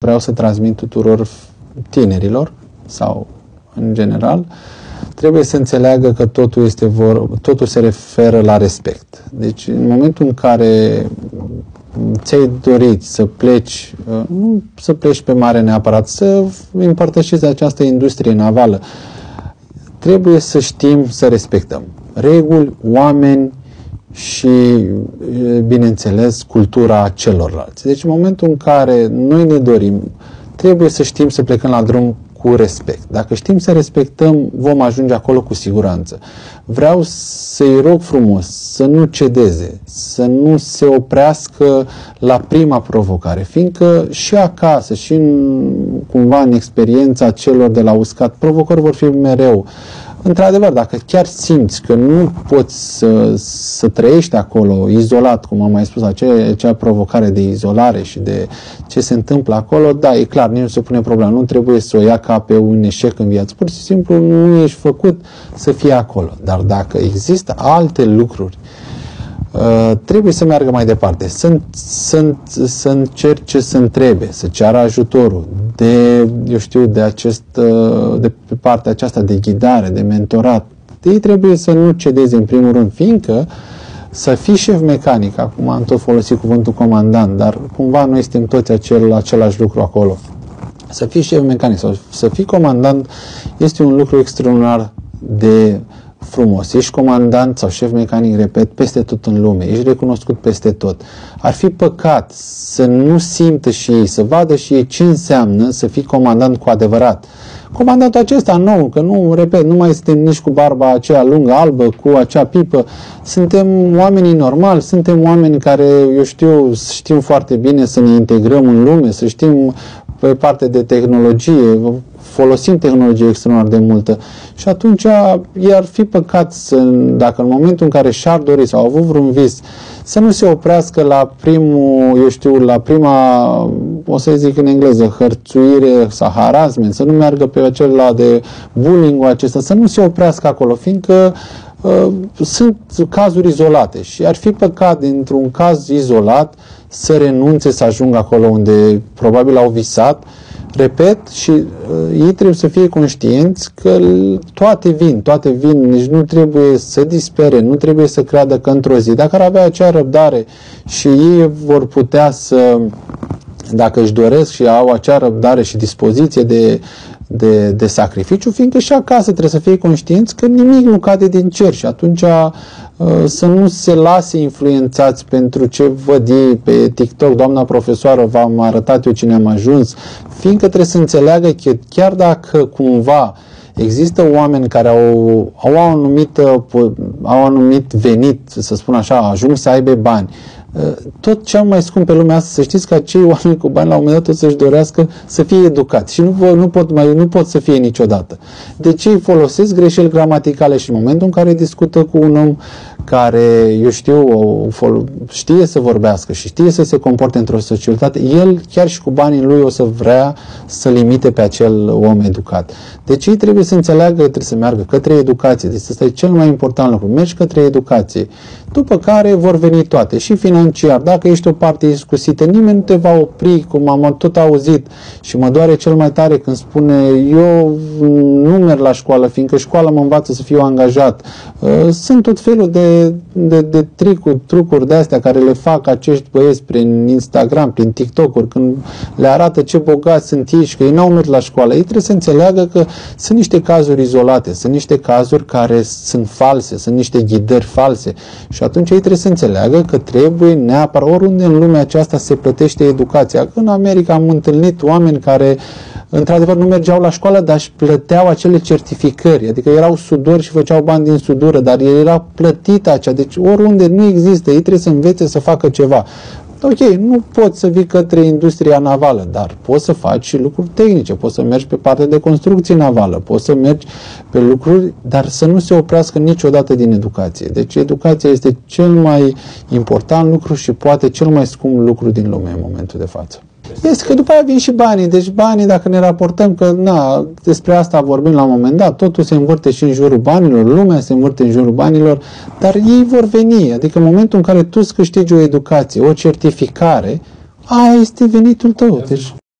vreau să transmit tuturor tinerilor sau în general, trebuie să înțeleagă că totul se referă la respect. Deci în momentul în care ți-ai dorit să pleci, nu să pleci pe mare neapărat, să împărtășești această industrie navală, trebuie să știm să respectăm reguli, oameni și, bineînțeles, cultura celorlalți. Deci în momentul în care noi ne dorim, trebuie să știm să plecăm la drum cu respect. Dacă știm să respectăm, vom ajunge acolo cu siguranță. Vreau să-i rog frumos să nu cedeze, să nu se oprească la prima provocare, fiindcă și acasă, și cumva în experiența celor de la uscat, provocări vor fi mereu. Într-adevăr, dacă chiar simți că nu poți să trăiești acolo izolat, cum am mai spus, acea provocare de izolare și de ce se întâmplă acolo, da, e clar, nici nu se pune problema. Nu trebuie să o ia ca pe un eșec în viață. Pur și simplu nu ești făcut să fii acolo. Dar dacă există alte lucruri, trebuie să meargă mai departe, să încerce să întrebe, să ceară ajutorul de pe partea aceasta de ghidare, de mentorat. Ei trebuie să nu cedeze în primul rând, fiindcă să fii șef mecanic, acum am tot folosit cuvântul comandant, dar cumva noi suntem toți același lucru acolo. Să fii șef mecanic sau să fii comandant este un lucru extraordinar de frumos. Ești comandant sau șef mecanic, repet, peste tot în lume. Ești recunoscut peste tot. Ar fi păcat să nu simtă și ei, să vadă și ei ce înseamnă să fii comandant cu adevărat. Comandantul acesta nou, că nu, repet, nu mai suntem nici cu barba aceea lungă, albă, cu acea pipă. Suntem oamenii normali, suntem oameni care, știm foarte bine să ne integrăm în lume, să știm pe parte de tehnologie, folosim tehnologie extraordinar de multă. Și atunci i-ar fi păcat dacă în momentul în care și-ar dori sau au avut vreun vis, să nu se oprească la prima, o să zic în engleză, hărțuire sau harassment, să nu meargă pe acela de bullying-ul acesta, să nu se oprească acolo, fiindcă sunt cazuri izolate și ar fi păcat dintr-un caz izolat să renunțe să ajungă acolo unde probabil au visat. Repet, și ei trebuie să fie conștienți că toate vin, deci nu trebuie să dispere, nu trebuie să creadă că într-o zi, dacă ar avea acea răbdare și ei vor putea dacă își doresc și au acea răbdare și dispoziție de sacrificiu, fiindcă și acasă trebuie să fie conștienți că nimic nu cade din cer și atunci să nu se lase influențați pentru ce văd ei pe TikTok. Doamna profesoară, v-am arătat eu cine am ajuns, fiindcă trebuie să înțeleagă că chiar dacă cumva există oameni care au anumit venit, să spun așa, ajung să aibă bani, tot cel mai scump pe lumea asta, să știți că acei oameni cu bani la un moment dat o să-și dorească să fie educați și nu pot să fie niciodată. Deci ei folosesc greșeli gramaticale și în momentul în care discută cu un om care, știe să vorbească și știe să se comporte într-o societate, el chiar și cu banii lui o să vrea să limite pe acel om educat. Deci ei trebuie să înțeleagă că trebuie să meargă către educație. Deci ăsta e cel mai important lucru. Mergi către educație. După care vor veni toate. Și financiar. Dacă ești o parte iscusită, nimeni nu te va opri, cum am tot auzit. Și mă doare cel mai tare când spune eu nu merg la școală, fiindcă școala mă învață să fiu angajat. Sunt tot felul de trucuri de astea care le fac acești băieți prin Instagram, prin TikTok-uri, când le arată ce bogați sunt ei și că ei n-au mers la școală. Ei trebuie să înțeleagă că sunt niște cazuri izolate, sunt niște cazuri care sunt false, sunt niște ghidări false și atunci ei trebuie să înțeleagă că trebuie neapărat, oriunde în lumea aceasta se plătește educația. În America am întâlnit oameni care într-adevăr nu mergeau la școală, dar își plăteau acele certificări, adică erau sudori și făceau bani din sudură, dar era plătită acea, deci oriunde nu există, ei trebuie să învețe să facă ceva. Ok, nu poți să vii către industria navală, dar poți să faci și lucruri tehnice, poți să mergi pe partea de construcție navală, poți să mergi pe lucruri, dar să nu se oprească niciodată din educație. Deci educația este cel mai important lucru și poate cel mai scump lucru din lume în momentul de față. Este că după aia vin și banii. Deci banii, dacă ne raportăm că, despre asta vorbim la un moment dat, totul se învârte și în jurul banilor, lumea se învârte în jurul banilor, dar ei vor veni. Adică în momentul în care tu îți câștigi o educație, o certificare, aia este venitul tău. Deci